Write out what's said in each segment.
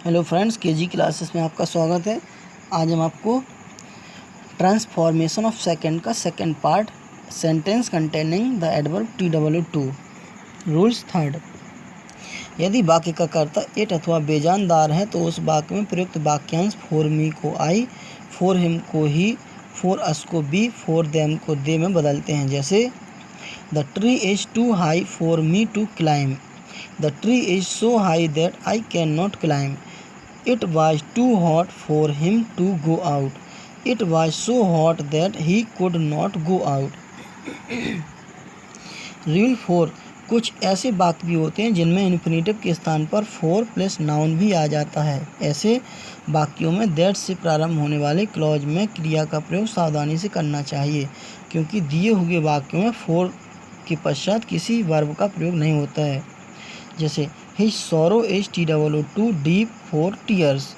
Hello friends, KG classes में आपका स्वागत है। आज हम आपको ट्रांसफॉर्मेशन ऑफ सेकंड का second part, sentence containing the adverb TWO2। Rules third. यदि वाक्य का कर्ता इट अथवा बेजानदार है तो उस वाक्य में प्रयुक्त वाक्यांश फॉर मी को आई, फॉर हिम को ही, फॉर अस को बी, फॉर देम को दे में बदलते हैं। जैसे the tree is too high for me to climb, the tree is so high that I can not climb, It was too hot for him to go out. It was so hot that he could not go out. Rule 4। कुछ ऐसे वाक्य भी होते हैं जिनमें infinitive के स्थान पर फॉर प्लस नाउन भी आ जाता है। ऐसे वाक्यों में दैट से प्रारंभ होने वाले क्लॉज में क्रिया का प्रयोग सावधानी से करना चाहिए, क्योंकि दिए हुए वाक्यों में फॉर के पश्चात किसी वर्ब का प्रयोग नहीं होता है। जैसे His sorrow is too deep for tears.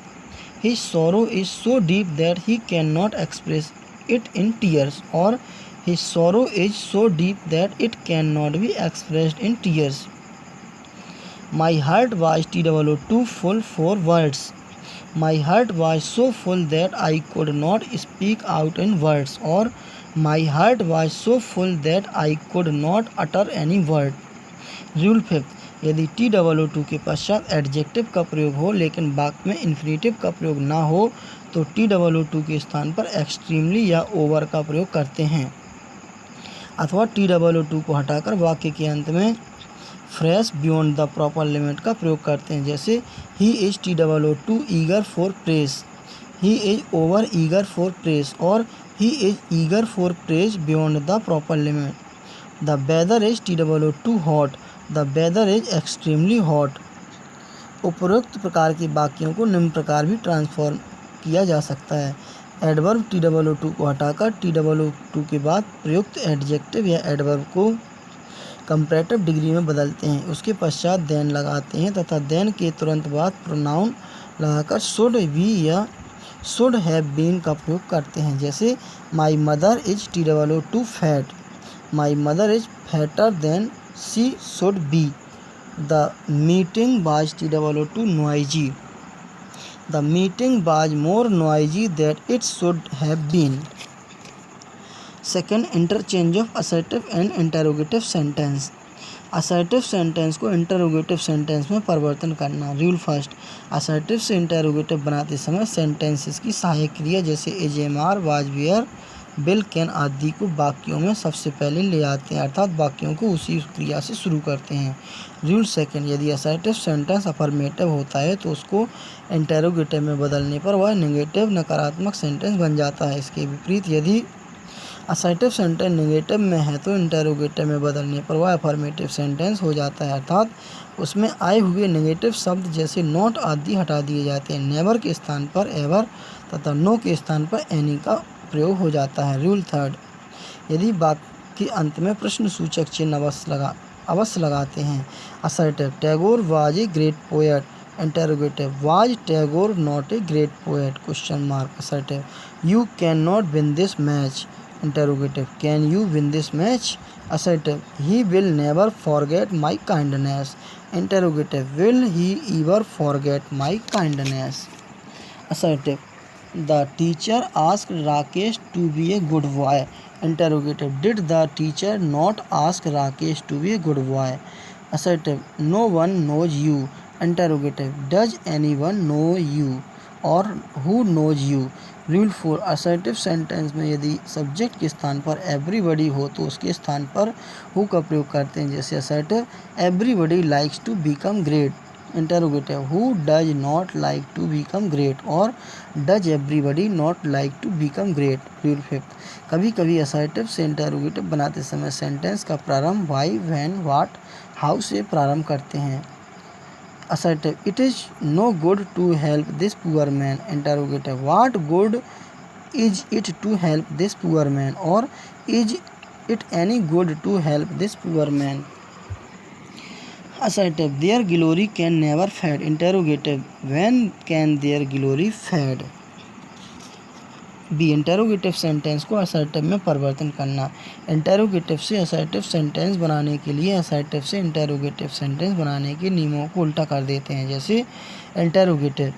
His sorrow is so deep that he cannot express it in tears. और his sorrow is so deep that it cannot be expressed in tears. My heart was too full for words. My heart was so full that I could not speak out in words. और my heart was so full that I could not utter any word. Rule 5। यदि TWO2 के पश्चात adjective का प्रयोग हो लेकिन वाक्य में इन्फिनेटिव का प्रयोग ना हो तो TWO2 के स्थान पर एक्सट्रीमली या ओवर का प्रयोग करते हैं, अथवा TWO2 को हटाकर वाक्य के अंत में phrase beyond the proper limit का प्रयोग करते हैं। जैसे he is TWO2 eager for praise, he is over eager for praise, और he is eager for praise beyond the proper limit. The weather is TWO2 hot, the weather is extremely hot. उपरोक्त प्रकार के वाक्यों को निम्न प्रकार भी transform किया जा सकता है। एडवर्ब TWO2 को हटाकर TWO2 के बाद प्रयुक्त एडजेक्टिव या एडवर्ब को कंपैरेटिव डिग्री में बदलते हैं, उसके पश्चात देन लगाते हैं तथा देन के तुरंत बाद प्रोनाउन लगाकर शुड बी या शुड हैव बीन का प्रयोग करते हैं। जैसे my mother is TWO2 fat, my mother is fatter than she should be. The meeting was TWO2 noisy. The meeting was more noisy than it should have been. Second, interchange of assertive and interrogative sentence. Assertive sentence को interrogative sentence में परिवर्तन करना। Rule first. Assertive से interrogative बनाते समय sentences की सहायक क्रिया जैसे is, am, are, was, were, will, can आदि को वाक्यों में सबसे पहले ले आते हैं, अर्थात वाक्यों को उसी क्रिया से शुरू करते हैं। Rule second. यदि असर्टिव सेंटेंस अफर्मेटिव होता है तो उसको इंटरोगेटिव में बदलने पर वह नेगेटिव नकारात्मक सेंटेंस बन जाता है। इसके विपरीत यदि असर्टिव सेंटेंस नेगेटिव में है तो इंटरोगेटिव में बदलने पर वह अफर्मेटिव सेंटेंस हो जाता है, अर्थात उसमें आए हुए नेगेटिव शब्द जैसे नॉट आदि हटा दिए जाते हैं। नेवर के स्थान पर एवर तथा नो के स्थान पर एनी का प्रयोग हो जाता है। Rule third. यदि वाक्य के अंत में प्रश्न सूचक चिन्ह अवश्य लगाते हैं। Assertive. Tagore was a great poet, interrogative. Was Tagore not a great poet, question mark. Assertive. You can not win this match, interrogative. Can you win this match? Assertive. He will never forget my kindness, interrogative. Will he ever forget my kindness? Assertive. The teacher asked Rakesh to be a good boy, interrogative. Did the teacher not ask Rakesh to be a good boy? Assertive. No one knows you, interrogative. Does anyone know you और who knows you? Rule 4। Assertive sentence में यदि subject के स्थान पर everybody हो तो उसके स्थान पर हु का प्रयोग करते हैं। जैसे assertive. Everybody likes to become great, interrogative. Who does not like to become great और does everybody not like to become great. Rule 5। कभी कभी असर्टिव से इंटरोगेटिव बनाते समय सेंटेंस का प्रारंभ वाई, व्हेन, व्हाट, हाउ से प्रारंभ करते हैं। Assertive. It is no good to help this poor man, interrogative. What good is it to help this poor man, or is it any good to help this poor man? Assertive. Their glory can never fade, interrogative. When can their glory fade? B interrogative sentence को assertive में परिवर्तन करना। Interrogative से assertive sentence बनाने के लिए assertive से interrogative sentence बनाने के नियमों को उल्टा कर देते हैं। जैसे interrogative,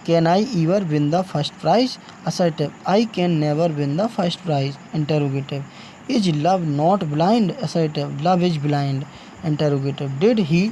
can I ever win the first prize. Assertive, I can never win the first prize. Interrogative, is love not blind. Assertive, love is blind. Interrogative, did he